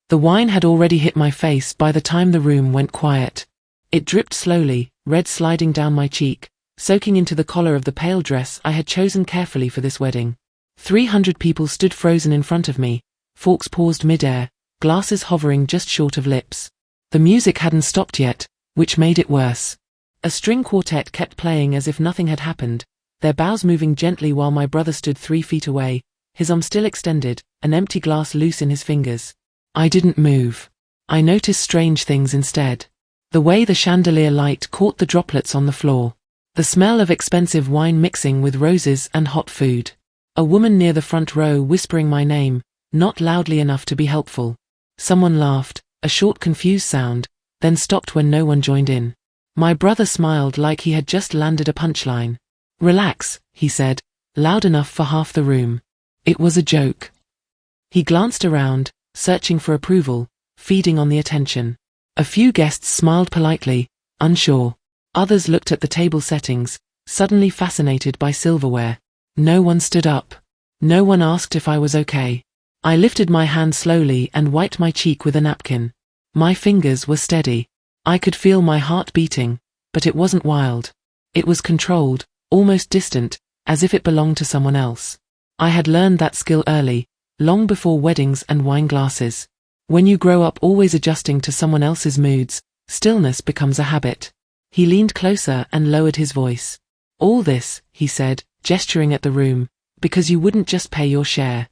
The wine had already hit my face by the time the room went quiet. It dripped slowly, red sliding down my cheek, soaking into the collar of the pale dress I had chosen carefully for this wedding. 300 people stood frozen in front of me, forks paused mid-air, glasses hovering just short of lips. The music hadn't stopped yet, which made it worse. A string quartet kept playing as if nothing had happened, their bows moving gently while my brother stood 3 feet away, his arm still extended, an empty glass loose in his fingers. I didn't move. I noticed strange things instead. The way the chandelier light caught the droplets on the floor. The smell of expensive wine mixing with roses and hot food. A woman near the front row whispering my name, not loudly enough to be helpful. Someone laughed, a short confused sound, then stopped when no one joined in. My brother smiled like he had just landed a punchline. "Relax," he said, loud enough for half the room. It was a joke. He glanced around, searching for approval, feeding on the attention. A few guests smiled politely, unsure. Others looked at the table settings, suddenly fascinated by silverware. No one stood up. No one asked if I was okay. I lifted my hand slowly and wiped my cheek with a napkin. My fingers were steady. I could feel my heart beating, but it wasn't wild. It was controlled, almost distant, as if it belonged to someone else. I had learned that skill early, long before weddings and wine glasses. When you grow up always adjusting to someone else's moods, stillness becomes a habit. He leaned closer and lowered his voice. "All this," he said, gesturing at the room, "because you wouldn't just pay your share."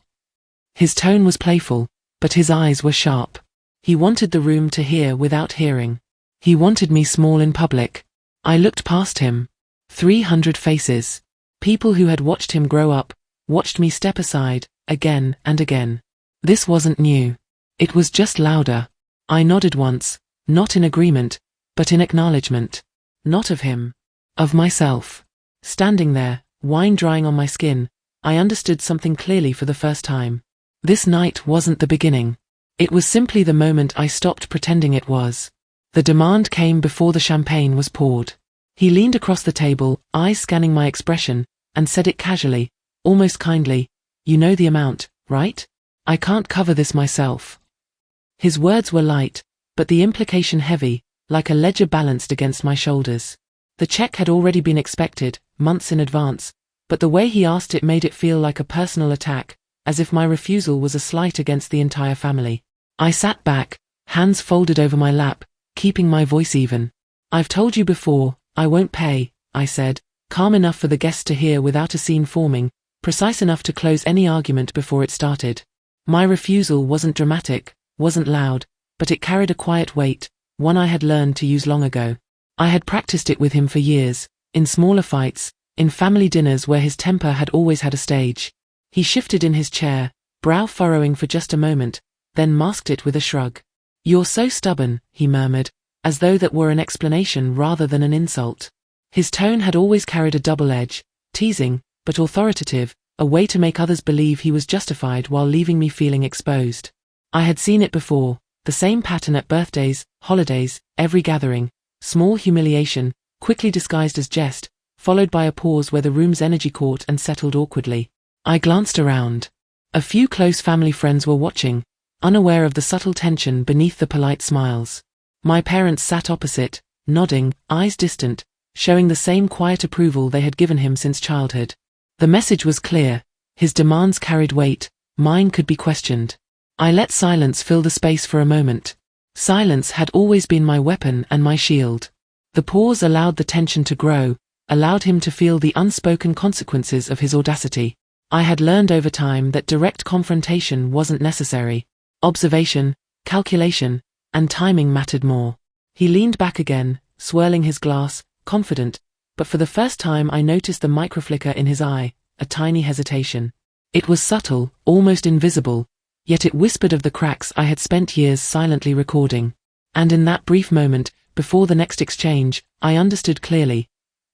His tone was playful, but his eyes were sharp. He wanted the room to hear without hearing. He wanted me small in public. I looked past him. 300 faces. People who had watched him grow up, watched me step aside, again and again. This wasn't new. It was just louder. I nodded once, not in agreement, but in acknowledgement. Not of him. Of myself. Standing there, wine drying on my skin, I understood something clearly for the first time. This night wasn't the beginning. It was simply the moment I stopped pretending it was. The demand came before the champagne was poured. He leaned across the table, eyes scanning my expression, and said it casually, almost kindly, "You know the amount, right? I can't cover this myself." His words were light, but the implication heavy, like a ledger balanced against my shoulders. The check had already been expected, months in advance, but the way he asked it made it feel like a personal attack, as if my refusal was a slight against the entire family. I sat back, hands folded over my lap, keeping my voice even. "I've told you before, I won't pay," I said, calm enough for the guests to hear without a scene forming, precise enough to close any argument before it started. My refusal wasn't dramatic, wasn't loud, but it carried a quiet weight, one I had learned to use long ago. I had practiced it with him for years, in smaller fights, in family dinners where his temper had always had a stage. He shifted in his chair, brow furrowing for just a moment, then masked it with a shrug. "You're so stubborn," he murmured, as though that were an explanation rather than an insult. His tone had always carried a double edge, teasing, but authoritative, a way to make others believe he was justified while leaving me feeling exposed. I had seen it before, the same pattern at birthdays, holidays, every gathering, small humiliation, quickly disguised as jest, followed by a pause where the room's energy caught and settled awkwardly. I glanced around. A few close family friends were watching, unaware of the subtle tension beneath the polite smiles. My parents sat opposite, nodding, eyes distant, showing the same quiet approval they had given him since childhood. The message was clear. His demands carried weight, mine could be questioned. I let silence fill the space for a moment. Silence had always been my weapon and my shield. The pause allowed the tension to grow, allowed him to feel the unspoken consequences of his audacity. I had learned over time that direct confrontation wasn't necessary. Observation, calculation, and timing mattered more. He leaned back again, swirling his glass, confident, but for the first time I noticed the microflicker in his eye, a tiny hesitation. It was subtle, almost invisible, yet it whispered of the cracks I had spent years silently recording. And in that brief moment, before the next exchange, I understood clearly.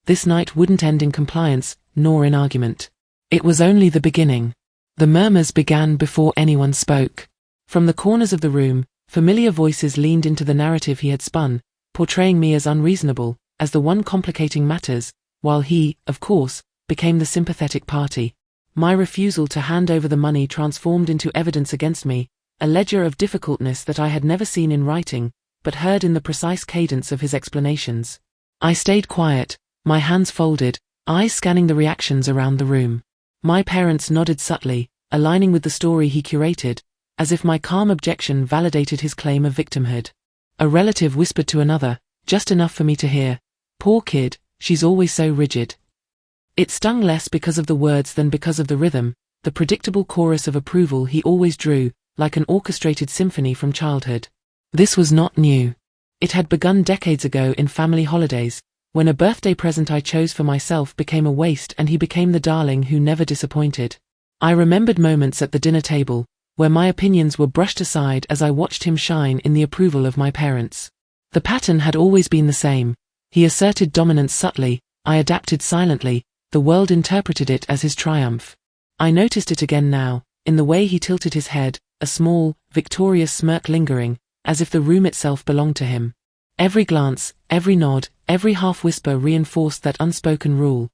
This night wouldn't end in compliance, nor in argument. It was only the beginning. The murmurs began before anyone spoke. From the corners of the room, familiar voices leaned into the narrative he had spun, portraying me as unreasonable, as the one complicating matters, while he, of course, became the sympathetic party. My refusal to hand over the money transformed into evidence against me, a ledger of difficultness that I had never seen in writing, but heard in the precise cadence of his explanations. I stayed quiet, my hands folded, eyes scanning the reactions around the room. My parents nodded subtly, aligning with the story he curated, as if my calm objection validated his claim of victimhood. A relative whispered to another, just enough for me to hear, "Poor kid, she's always so rigid." It stung less because of the words than because of the rhythm, the predictable chorus of approval he always drew, like an orchestrated symphony from childhood. This was not new. It had begun decades ago in family holidays, when a birthday present I chose for myself became a waste and he became the darling who never disappointed. I remembered moments at the dinner table, where my opinions were brushed aside as I watched him shine in the approval of my parents. The pattern had always been the same. He asserted dominance subtly, I adapted silently, the world interpreted it as his triumph. I noticed it again now, in the way he tilted his head, a small, victorious smirk lingering, as if the room itself belonged to him. Every glance, every nod, every half-whisper reinforced that unspoken rule.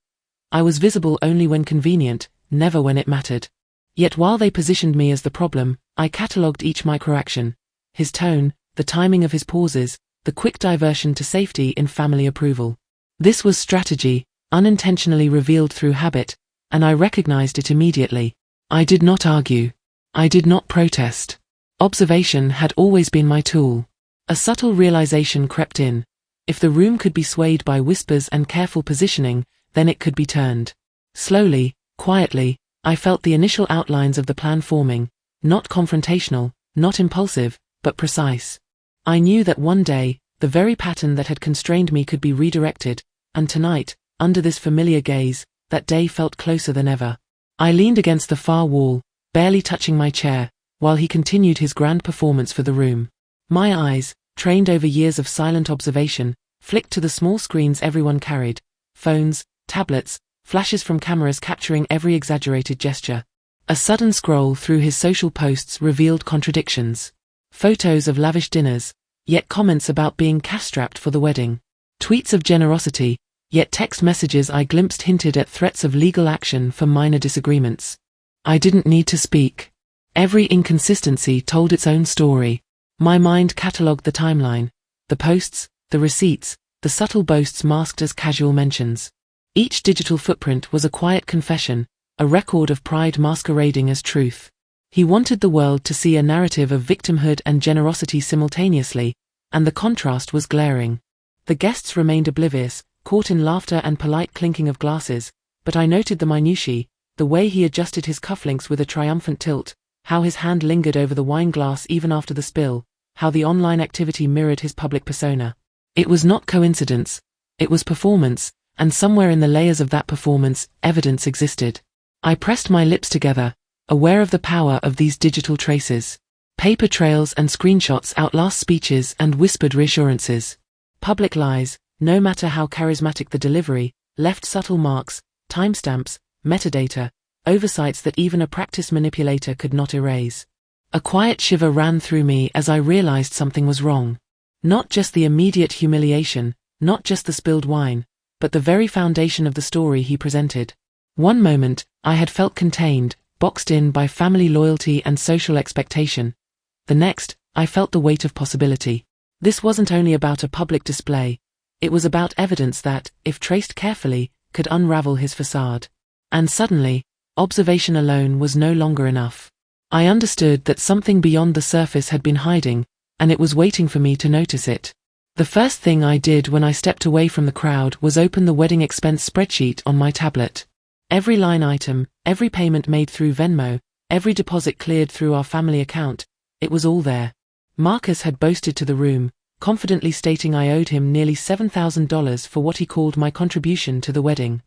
I was visible only when convenient, never when it mattered. Yet while they positioned me as the problem, I catalogued each microaction. His tone, the timing of his pauses, the quick diversion to safety in family approval. This was strategy, unintentionally revealed through habit, and I recognized it immediately. I did not argue. I did not protest. Observation had always been my tool. A subtle realization crept in. If the room could be swayed by whispers and careful positioning, then it could be turned. Slowly, quietly, I felt the initial outlines of the plan forming, not confrontational, not impulsive, but precise. I knew that one day, the very pattern that had constrained me could be redirected, and tonight, under this familiar gaze, that day felt closer than ever. I leaned against the far wall, barely touching my chair, while he continued his grand performance for the room. My eyes, trained over years of silent observation, flicked to the small screens everyone carried, phones, tablets, flashes from cameras capturing every exaggerated gesture. A sudden scroll through his social posts revealed contradictions. Photos of lavish dinners, yet comments about being cash-strapped for the wedding. Tweets of generosity, yet text messages I glimpsed hinted at threats of legal action for minor disagreements. I didn't need to speak. Every inconsistency told its own story. My mind catalogued the timeline, the posts, the receipts, the subtle boasts masked as casual mentions. Each digital footprint was a quiet confession, a record of pride masquerading as truth. He wanted the world to see a narrative of victimhood and generosity simultaneously, and the contrast was glaring. The guests remained oblivious, caught in laughter and polite clinking of glasses, but I noted the minutiae, the way he adjusted his cufflinks with a triumphant tilt, how his hand lingered over the wine glass even after the spill, how the online activity mirrored his public persona. It was not coincidence, it was performance, and somewhere in the layers of that performance, evidence existed. I pressed my lips together, aware of the power of these digital traces. Paper trails and screenshots outlast speeches and whispered reassurances. Public lies, no matter how charismatic the delivery, left subtle marks, timestamps, metadata, oversights that even a practiced manipulator could not erase. A quiet shiver ran through me as I realized something was wrong. Not just the immediate humiliation, not just the spilled wine, but the very foundation of the story he presented. One moment, I had felt contained, boxed in by family loyalty and social expectation. The next, I felt the weight of possibility. This wasn't only about a public display. It was about evidence that, if traced carefully, could unravel his facade. And suddenly, observation alone was no longer enough. I understood that something beyond the surface had been hiding, and it was waiting for me to notice it. The first thing I did when I stepped away from the crowd was open the wedding expense spreadsheet on my tablet. Every line item, every payment made through Venmo, every deposit cleared through our family account, it was all there. Marcus had boasted to the room, confidently stating I owed him nearly $7,000 for what he called my contribution to the wedding.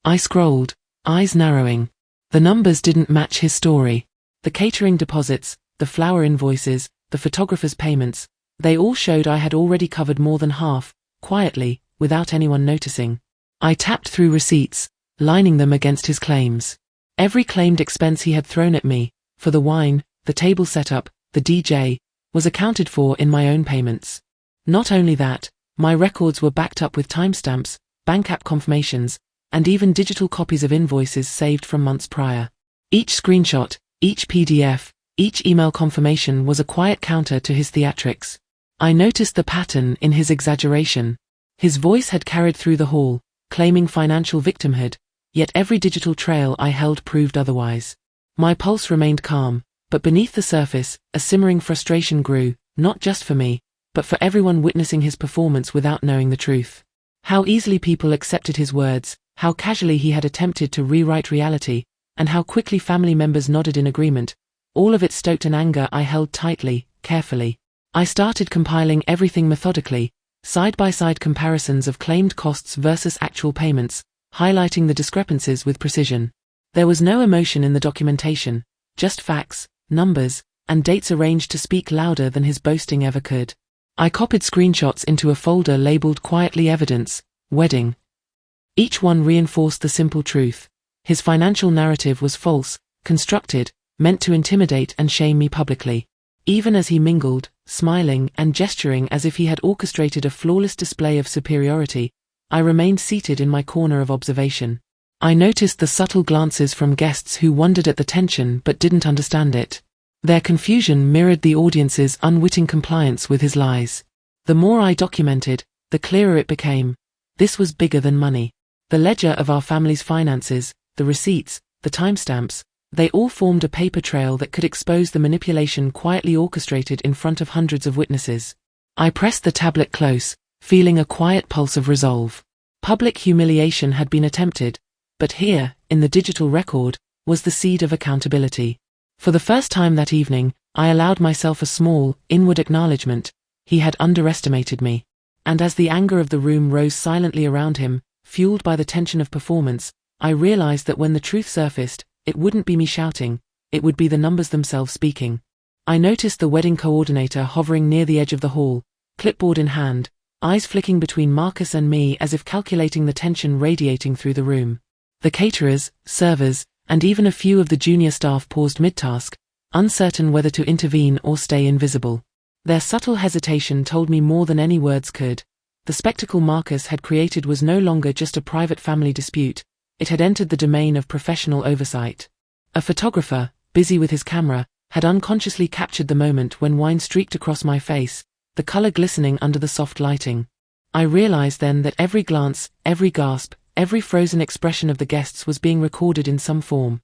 I scrolled, eyes narrowing. The numbers didn't match his story. The catering deposits, the flower invoices, the photographer's payments, they all showed I had already covered more than half, quietly, without anyone noticing. I tapped through receipts, lining them against his claims. Every claimed expense he had thrown at me, for the wine, the table setup, the DJ, was accounted for in my own payments. Not only that, my records were backed up with timestamps, bank app confirmations, and even digital copies of invoices saved from months prior. Each screenshot, each PDF, Each email confirmation was a quiet counter to his theatrics. I noticed the pattern in his exaggeration. His voice had carried through the hall, claiming financial victimhood, yet every digital trail I held proved otherwise. My pulse remained calm, but beneath the surface, a simmering frustration grew, not just for me, but for everyone witnessing his performance without knowing the truth. How easily people accepted his words, how casually he had attempted to rewrite reality, and how quickly family members nodded in agreement. All of it stoked an anger I held tightly, carefully. I started compiling everything methodically, side-by-side comparisons of claimed costs versus actual payments, highlighting the discrepancies with precision. There was no emotion in the documentation, just facts, numbers, and dates arranged to speak louder than his boasting ever could. I copied screenshots into a folder labeled Quietly Evidence, Wedding. Each one reinforced the simple truth. His financial narrative was false, constructed, meant to intimidate and shame me publicly. Even as he mingled, smiling and gesturing as if he had orchestrated a flawless display of superiority, I remained seated in my corner of observation. I noticed the subtle glances from guests who wondered at the tension but didn't understand it. Their confusion mirrored the audience's unwitting compliance with his lies. The more I documented, the clearer it became. This was bigger than money. The ledger of our family's finances, the receipts, the timestamps, they all formed a paper trail that could expose the manipulation quietly orchestrated in front of hundreds of witnesses. I pressed the tablet close, feeling a quiet pulse of resolve. Public humiliation had been attempted, but here, in the digital record, was the seed of accountability. For the first time that evening, I allowed myself a small, inward acknowledgement. He had underestimated me. And as the anger of the room rose silently around him, fueled by the tension of performance, I realized that when the truth surfaced, it wouldn't be me shouting, it would be the numbers themselves speaking. I noticed the wedding coordinator hovering near the edge of the hall, clipboard in hand, eyes flicking between Marcus and me as if calculating the tension radiating through the room. The caterers, servers, and even a few of the junior staff paused mid-task, uncertain whether to intervene or stay invisible. Their subtle hesitation told me more than any words could. The spectacle Marcus had created was no longer just a private family dispute. It had entered the domain of professional oversight. A photographer, busy with his camera, had unconsciously captured the moment when wine streaked across my face, the color glistening under the soft lighting. I realized then that every glance, every gasp, every frozen expression of the guests was being recorded in some form.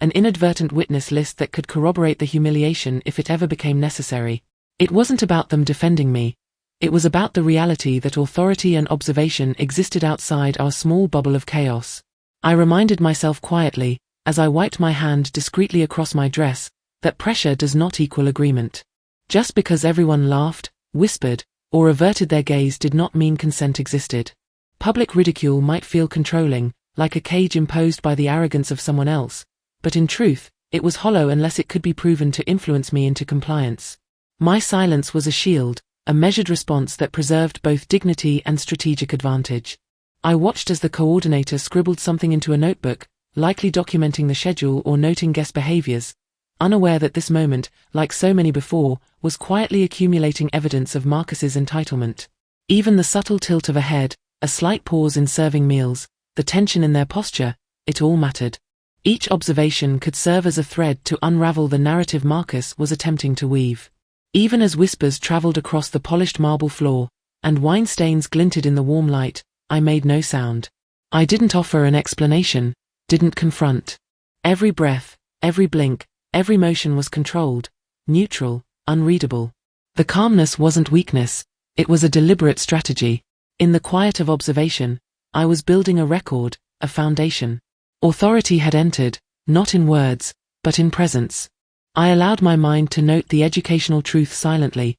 An inadvertent witness list that could corroborate the humiliation if it ever became necessary. It wasn't about them defending me. It was about the reality that authority and observation existed outside our small bubble of chaos. I reminded myself quietly, as I wiped my hand discreetly across my dress, that pressure does not equal agreement. Just because everyone laughed, whispered, or averted their gaze did not mean consent existed. Public ridicule might feel controlling, like a cage imposed by the arrogance of someone else, but in truth, it was hollow unless it could be proven to influence me into compliance. My silence was a shield, a measured response that preserved both dignity and strategic advantage. I watched as the coordinator scribbled something into a notebook, likely documenting the schedule or noting guest behaviors, unaware that this moment, like so many before, was quietly accumulating evidence of Marcus's entitlement. Even the subtle tilt of a head, a slight pause in serving meals, the tension in their posture, it all mattered. Each observation could serve as a thread to unravel the narrative Marcus was attempting to weave. Even as whispers traveled across the polished marble floor, and wine stains glinted in the warm light, I made no sound. I didn't offer an explanation, didn't confront. Every breath, every blink, every motion was controlled, neutral, unreadable. The calmness wasn't weakness, it was a deliberate strategy. In the quiet of observation, I was building a record, a foundation. Authority had entered, not in words, but in presence. I allowed my mind to note the educational truth silently.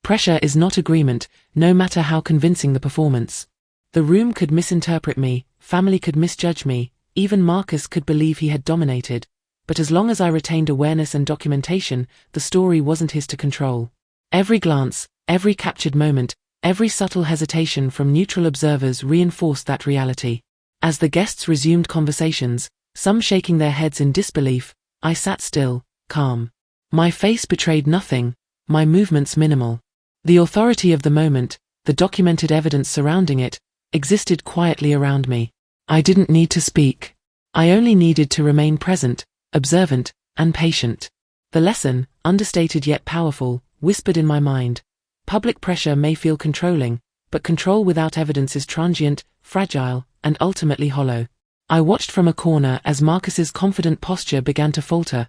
Pressure is not agreement, no matter how convincing the performance. The room could misinterpret me, family could misjudge me, even Marcus could believe he had dominated, but as long as I retained awareness and documentation, the story wasn't his to control. Every glance, every captured moment, every subtle hesitation from neutral observers reinforced that reality. As the guests resumed conversations, some shaking their heads in disbelief, I sat still, calm. My face betrayed nothing, my movements minimal. The authority of the moment, the documented evidence surrounding it, existed quietly around me. I didn't need to speak. I only needed to remain present, observant, and patient. The lesson, understated yet powerful, whispered in my mind. Public pressure may feel controlling, but control without evidence is transient, fragile, and ultimately hollow. I watched from a corner as Marcus's confident posture began to falter,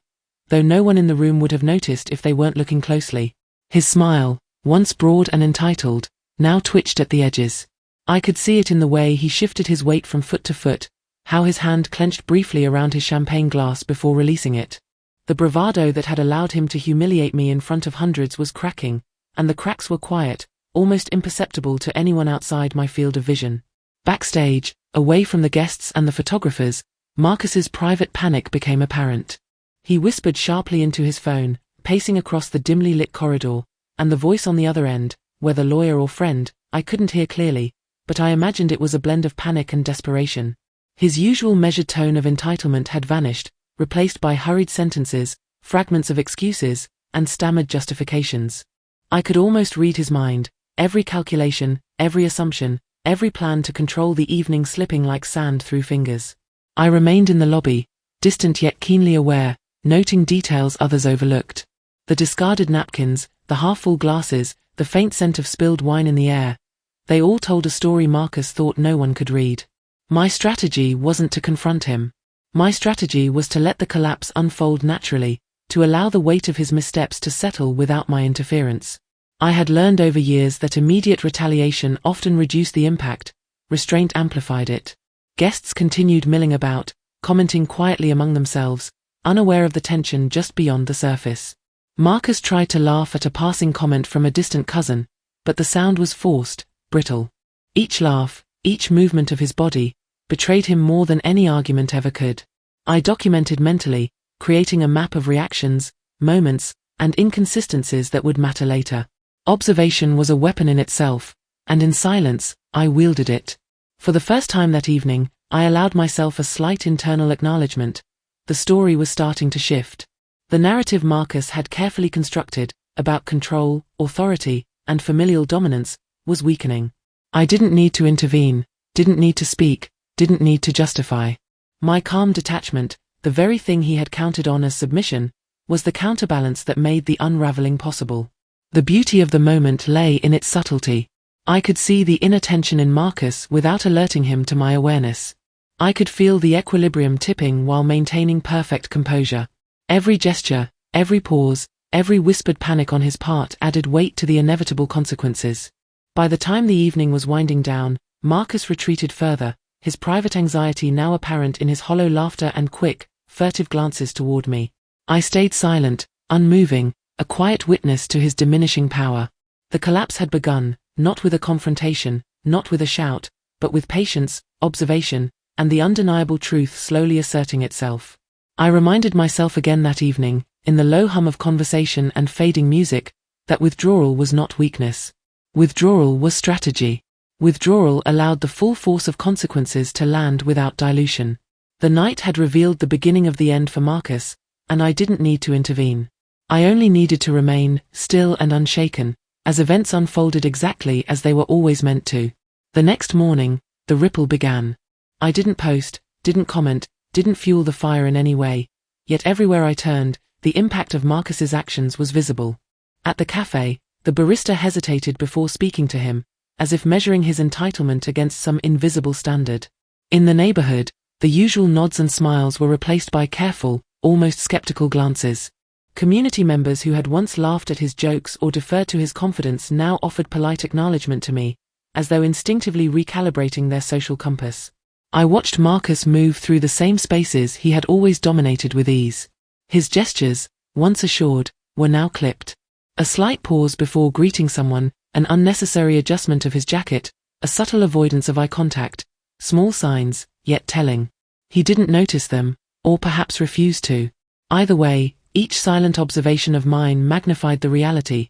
though no one in the room would have noticed if they weren't looking closely. His smile, once broad and entitled, now twitched at the edges. I could see it in the way he shifted his weight from foot to foot, how his hand clenched briefly around his champagne glass before releasing it. The bravado that had allowed him to humiliate me in front of hundreds was cracking, and the cracks were quiet, almost imperceptible to anyone outside my field of vision. Backstage, away from the guests and the photographers, Marcus's private panic became apparent. He whispered sharply into his phone, pacing across the dimly lit corridor, and the voice on the other end, whether lawyer or friend, I couldn't hear clearly, but I imagined it was a blend of panic and desperation. His usual measured tone of entitlement had vanished, replaced by hurried sentences, fragments of excuses, and stammered justifications. I could almost read his mind, every calculation, every assumption, every plan to control the evening slipping like sand through fingers. I remained in the lobby, distant yet keenly aware, noting details others overlooked. The discarded napkins, the half-full glasses, the faint scent of spilled wine in the air. They all told a story Marcus thought no one could read. My strategy wasn't to confront him. My strategy was to let the collapse unfold naturally, to allow the weight of his missteps to settle without my interference. I had learned over years that immediate retaliation often reduced the impact, restraint amplified it. Guests continued milling about, commenting quietly among themselves, unaware of the tension just beyond the surface. Marcus tried to laugh at a passing comment from a distant cousin, but the sound was forced, brittle. Each laugh, each movement of his body, betrayed him more than any argument ever could. I documented mentally, creating a map of reactions, moments, and inconsistencies that would matter later. Observation was a weapon in itself, and in silence, I wielded it. For the first time that evening, I allowed myself a slight internal acknowledgement. The story was starting to shift. The narrative Marcus had carefully constructed, about control, authority, and familial dominance, was weakening. I didn't need to intervene, didn't need to speak, didn't need to justify. My calm detachment, the very thing he had counted on as submission, was the counterbalance that made the unraveling possible. The beauty of the moment lay in its subtlety. I could see the inner tension in Marcus without alerting him to my awareness. I could feel the equilibrium tipping while maintaining perfect composure. Every gesture, every pause, every whispered panic on his part added weight to the inevitable consequences. By the time the evening was winding down, Marcus retreated further, his private anxiety now apparent in his hollow laughter and quick, furtive glances toward me. I stayed silent, unmoving, a quiet witness to his diminishing power. The collapse had begun, not with a confrontation, not with a shout, but with patience, observation, and the undeniable truth slowly asserting itself. I reminded myself again that evening, in the low hum of conversation and fading music, that withdrawal was not weakness. Withdrawal was strategy. Withdrawal allowed the full force of consequences to land without dilution. The night had revealed the beginning of the end for Marcus, and I didn't need to intervene. I only needed to remain, still and unshaken, as events unfolded exactly as they were always meant to. The next morning, the ripple began. I didn't post, didn't comment, didn't fuel the fire in any way, yet everywhere I turned, the impact of Marcus's actions was visible. At the cafe, the barista hesitated before speaking to him, as if measuring his entitlement against some invisible standard. In the neighborhood, the usual nods and smiles were replaced by careful, almost skeptical glances. Community members who had once laughed at his jokes or deferred to his confidence now offered polite acknowledgement to me, as though instinctively recalibrating their social compass. I watched Marcus move through the same spaces he had always dominated with ease. His gestures, once assured, were now clipped. A slight pause before greeting someone, an unnecessary adjustment of his jacket, a subtle avoidance of eye contact, small signs, yet telling. He didn't notice them, or perhaps refused to. Either way, each silent observation of mine magnified the reality.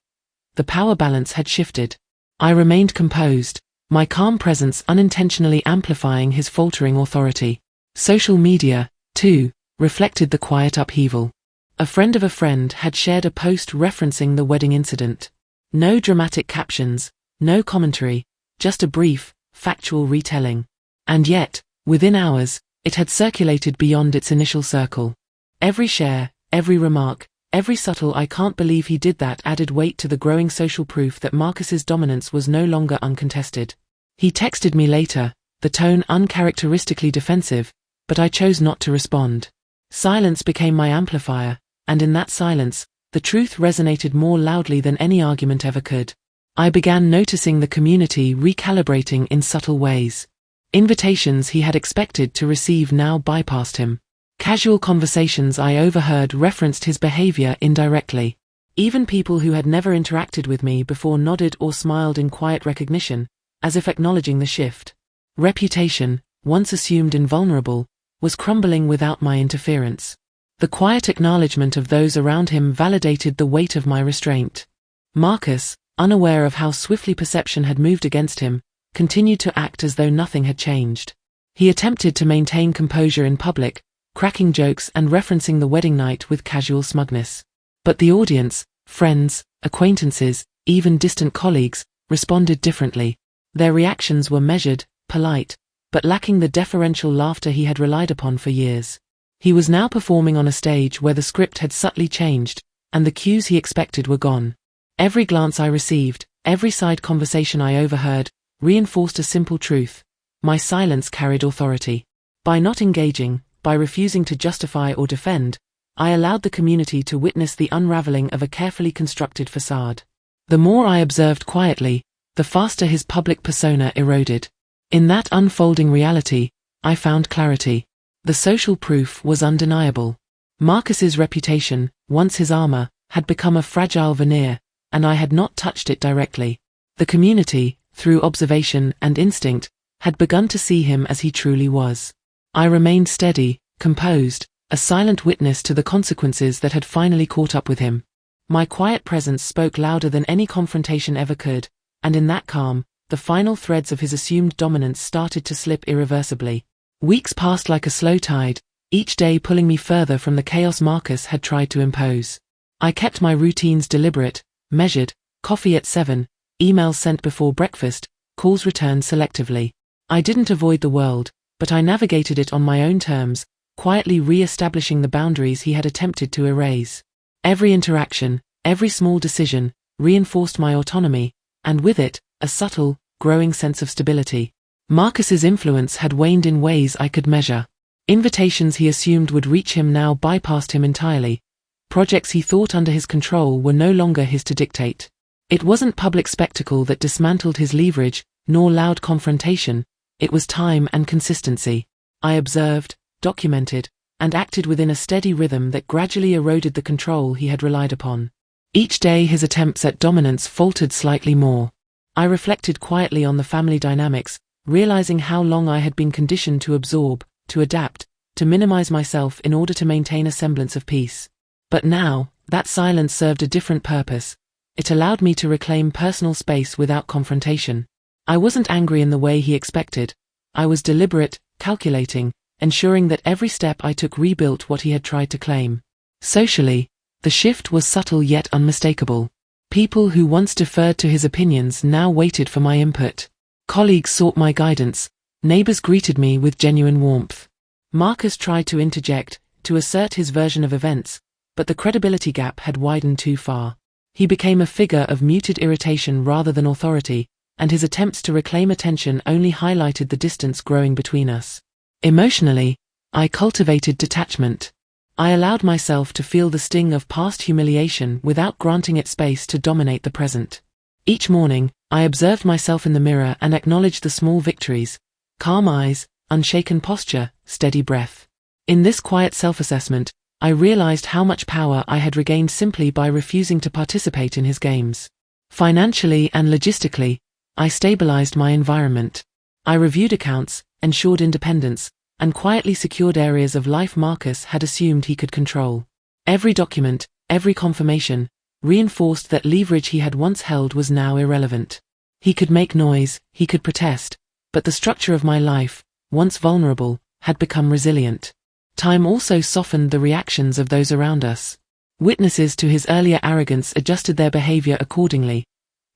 The power balance had shifted. I remained composed, my calm presence unintentionally amplifying his faltering authority. Social media, too, reflected the quiet upheaval. A friend of a friend had shared a post referencing the wedding incident. No dramatic captions, no commentary, just a brief, factual retelling. And yet, within hours, it had circulated beyond its initial circle. Every share, every remark, Every subtle "I can't believe he did that" added weight to the growing social proof that Marcus's dominance was no longer uncontested. He texted me later, the tone uncharacteristically defensive, but I chose not to respond. Silence became my amplifier, and in that silence, the truth resonated more loudly than any argument ever could. I began noticing the community recalibrating in subtle ways. Invitations he had expected to receive now bypassed him. Casual conversations I overheard referenced his behavior indirectly. Even people who had never interacted with me before nodded or smiled in quiet recognition, as if acknowledging the shift. Reputation, once assumed invulnerable, was crumbling without my interference. The quiet acknowledgement of those around him validated the weight of my restraint. Marcus, unaware of how swiftly perception had moved against him, continued to act as though nothing had changed. He attempted to maintain composure in public, cracking jokes and referencing the wedding night with casual smugness. But the audience, friends, acquaintances, even distant colleagues, responded differently. Their reactions were measured, polite, but lacking the deferential laughter he had relied upon for years. He was now performing on a stage where the script had subtly changed, and the cues he expected were gone. Every glance I received, every side conversation I overheard, reinforced a simple truth: my silence carried authority. By not engaging, by refusing to justify or defend, I allowed the community to witness the unraveling of a carefully constructed facade. The more I observed quietly, the faster his public persona eroded. In that unfolding reality, I found clarity. The social proof was undeniable. Marcus's reputation, once his armor, had become a fragile veneer, and I had not touched it directly. The community, through observation and instinct, had begun to see him as he truly was. I remained steady, composed, a silent witness to the consequences that had finally caught up with him. My quiet presence spoke louder than any confrontation ever could, and in that calm, the final threads of his assumed dominance started to slip irreversibly. Weeks passed like a slow tide, each day pulling me further from the chaos Marcus had tried to impose. I kept my routines deliberate, measured: coffee at 7, emails sent before breakfast, calls returned selectively. I didn't avoid the world, but I navigated it on my own terms, quietly re-establishing the boundaries he had attempted to erase. Every interaction, every small decision, reinforced my autonomy, and with it, a subtle, growing sense of stability. Marcus's influence had waned in ways I could measure. Invitations he assumed would reach him now bypassed him entirely. Projects he thought under his control were no longer his to dictate. It wasn't public spectacle that dismantled his leverage, nor loud confrontation. It was time and consistency. I observed, documented, and acted within a steady rhythm that gradually eroded the control he had relied upon. Each day his attempts at dominance faltered slightly more. I reflected quietly on the family dynamics, realizing how long I had been conditioned to absorb, to adapt, to minimize myself in order to maintain a semblance of peace. But now, that silence served a different purpose. It allowed me to reclaim personal space without confrontation. I wasn't angry in the way he expected. I was deliberate, calculating, ensuring that every step I took rebuilt what he had tried to claim. Socially, the shift was subtle yet unmistakable. People who once deferred to his opinions now waited for my input. Colleagues sought my guidance. Neighbors greeted me with genuine warmth. Marcus tried to interject, to assert his version of events, but the credibility gap had widened too far. He became a figure of muted irritation rather than authority, and his attempts to reclaim attention only highlighted the distance growing between us. Emotionally, I cultivated detachment. I allowed myself to feel the sting of past humiliation without granting it space to dominate the present. Each morning, I observed myself in the mirror and acknowledged the small victories: calm eyes, unshaken posture, steady breath. In this quiet self-assessment, I realized how much power I had regained simply by refusing to participate in his games. Financially and logistically, I stabilized my environment. I reviewed accounts, ensured independence, and quietly secured areas of life Marcus had assumed he could control. Every document, every confirmation, reinforced that leverage he had once held was now irrelevant. He could make noise, he could protest, but the structure of my life, once vulnerable, had become resilient. Time also softened the reactions of those around us. Witnesses to his earlier arrogance adjusted their behavior accordingly.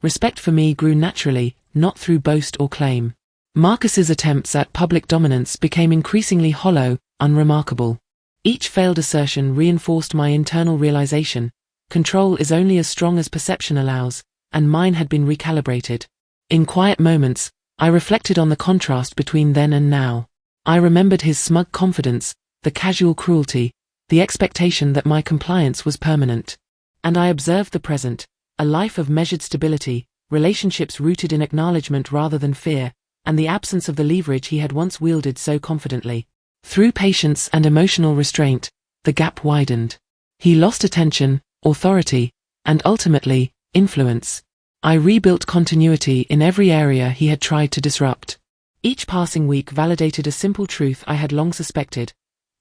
Respect for me grew naturally, not through boast or claim. Marcus's attempts at public dominance became increasingly hollow, unremarkable. Each failed assertion reinforced my internal realization: control is only as strong as perception allows, and mine had been recalibrated. In quiet moments, I reflected on the contrast between then and now. I remembered his smug confidence, the casual cruelty, the expectation that my compliance was permanent. And I observed the present, a life of measured stability, relationships rooted in acknowledgement rather than fear, and the absence of the leverage he had once wielded so confidently. Through patience and emotional restraint, the gap widened. He lost attention, authority, and ultimately, influence. I rebuilt continuity in every area he had tried to disrupt. Each passing week validated a simple truth I had long suspected: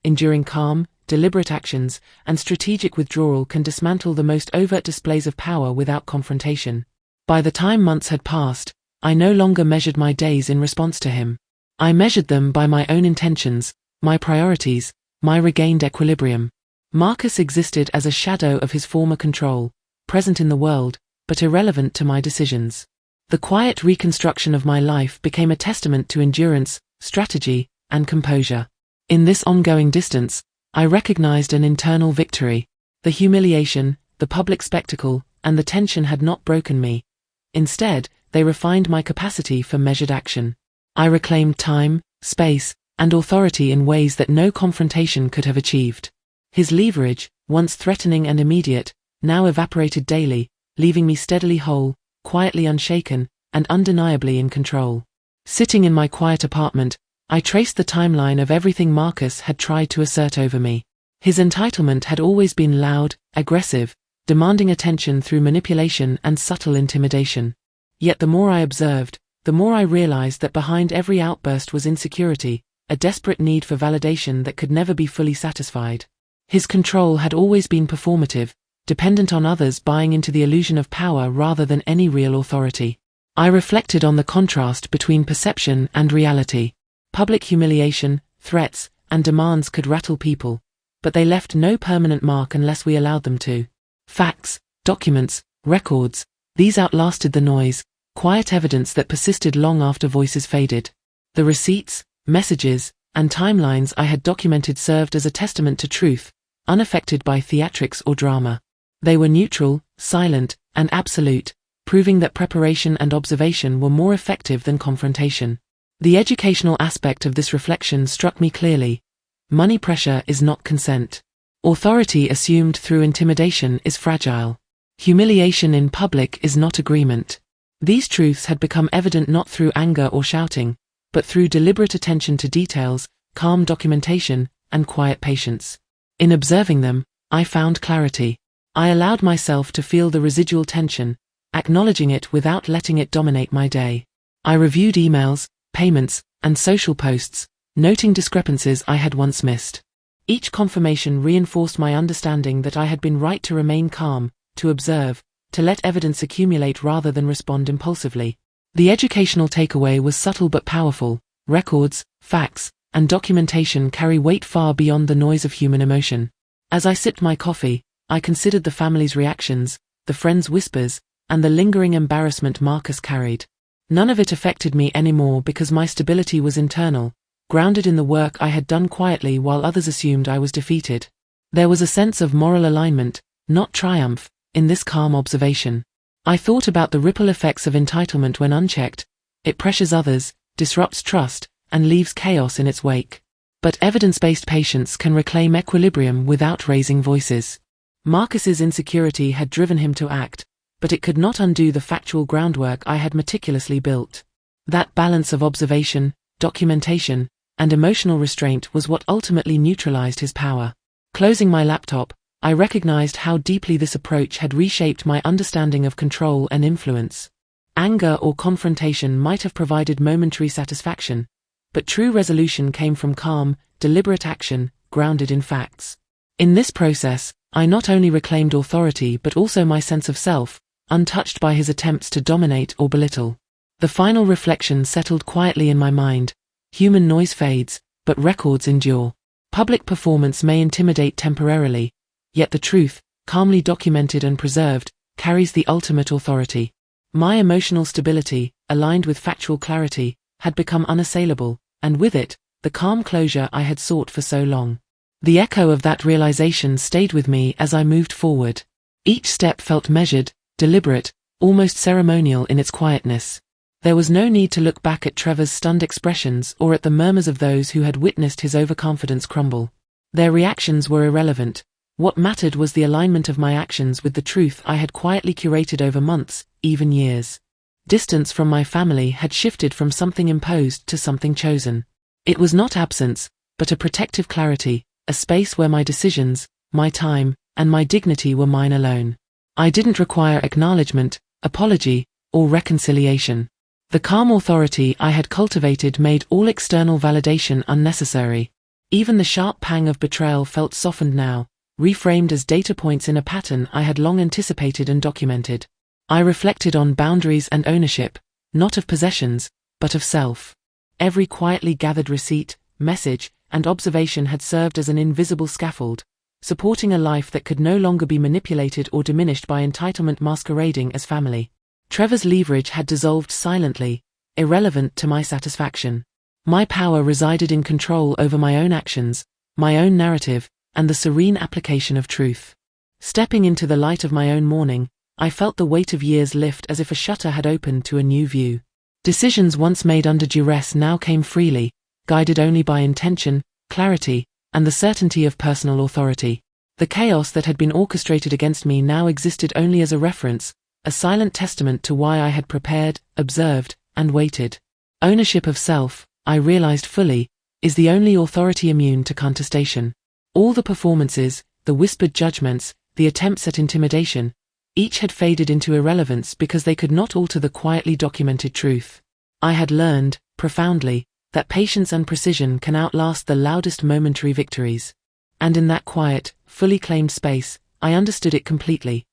enduring calm, deliberate actions, and strategic withdrawal can dismantle the most overt displays of power without confrontation. By the time months had passed, I no longer measured my days in response to him. I measured them by my own intentions, my priorities, my regained equilibrium. Marcus existed as a shadow of his former control, present in the world, but irrelevant to my decisions. The quiet reconstruction of my life became a testament to endurance, strategy, and composure. In this ongoing distance, I recognized an internal victory. The humiliation, the public spectacle, and the tension had not broken me. Instead, they refined my capacity for measured action. I reclaimed time, space, and authority in ways that no confrontation could have achieved. His leverage, once threatening and immediate, now evaporated daily, leaving me steadily whole, quietly unshaken, and undeniably in control. Sitting in my quiet apartment, I traced the timeline of everything Marcus had tried to assert over me. His entitlement had always been loud, aggressive, demanding attention through manipulation and subtle intimidation. Yet the more I observed, the more I realized that behind every outburst was insecurity, a desperate need for validation that could never be fully satisfied. His control had always been performative, dependent on others buying into the illusion of power rather than any real authority. I reflected on the contrast between perception and reality. Public humiliation, threats, and demands could rattle people, but they left no permanent mark unless we allowed them to. Facts, documents, records, these outlasted the noise, quiet evidence that persisted long after voices faded. The receipts, messages, and timelines I had documented served as a testament to truth, unaffected by theatrics or drama. They were neutral, silent, and absolute, proving that preparation and observation were more effective than confrontation. The educational aspect of this reflection struck me clearly. Money pressure is not consent. Authority assumed through intimidation is fragile. Humiliation in public is not agreement. These truths had become evident not through anger or shouting, but through deliberate attention to details, calm documentation, and quiet patience. In observing them, I found clarity. I allowed myself to feel the residual tension, acknowledging it without letting it dominate my day. I reviewed emails, payments, and social posts, noting discrepancies I had once missed. Each confirmation reinforced my understanding that I had been right to remain calm, to observe, to let evidence accumulate rather than respond impulsively. The educational takeaway was subtle but powerful. Records, facts, and documentation carry weight far beyond the noise of human emotion. As I sipped my coffee, I considered the family's reactions, the friends' whispers, and the lingering embarrassment Marcus carried. None of it affected me anymore because my stability was internal, grounded in the work I had done quietly while others assumed I was defeated. There was a sense of moral alignment, not triumph, in this calm observation. I thought about the ripple effects of entitlement when unchecked. It pressures others, disrupts trust, and leaves chaos in its wake. But evidence-based patience can reclaim equilibrium without raising voices. Marcus's insecurity had driven him to act, but it could not undo the factual groundwork I had meticulously built. That balance of observation, documentation, and emotional restraint was what ultimately neutralized his power. Closing my laptop, I recognized how deeply this approach had reshaped my understanding of control and influence. Anger or confrontation might have provided momentary satisfaction, but true resolution came from calm, deliberate action, grounded in facts. In this process, I not only reclaimed authority but also my sense of self, untouched by his attempts to dominate or belittle. The final reflection settled quietly in my mind. Human noise fades, but records endure. Public performance may intimidate temporarily, yet the truth, calmly documented and preserved, carries the ultimate authority. My emotional stability, aligned with factual clarity, had become unassailable, and with it, the calm closure I had sought for so long. The echo of that realization stayed with me as I moved forward. Each step felt measured, deliberate, almost ceremonial in its quietness. There was no need to look back at Trevor's stunned expressions or at the murmurs of those who had witnessed his overconfidence crumble. Their reactions were irrelevant. What mattered was the alignment of my actions with the truth I had quietly curated over months, even years. Distance from my family had shifted from something imposed to something chosen. It was not absence, but a protective clarity, a space where my decisions, my time, and my dignity were mine alone. I didn't require acknowledgement, apology, or reconciliation. The calm authority I had cultivated made all external validation unnecessary. Even the sharp pang of betrayal felt softened now, reframed as data points in a pattern I had long anticipated and documented. I reflected on boundaries and ownership, not of possessions, but of self. Every quietly gathered receipt, message, and observation had served as an invisible scaffold, supporting a life that could no longer be manipulated or diminished by entitlement masquerading as family. Trevor's leverage had dissolved silently, irrelevant to my satisfaction. My power resided in control over my own actions, my own narrative, and the serene application of truth. Stepping into the light of my own morning, I felt the weight of years lift as if a shutter had opened to a new view. Decisions once made under duress now came freely, guided only by intention, clarity, and the certainty of personal authority. The chaos that had been orchestrated against me now existed only as a reference, a silent testament to why I had prepared, observed, and waited. Ownership of self, I realized fully, is the only authority immune to contestation. All the performances, the whispered judgments, the attempts at intimidation, each had faded into irrelevance because they could not alter the quietly documented truth. I had learned, profoundly, that patience and precision can outlast the loudest momentary victories. And in that quiet, fully claimed space, I understood it completely.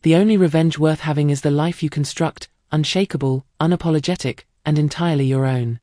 The only revenge worth having is the life you construct, unshakable, unapologetic, and entirely your own.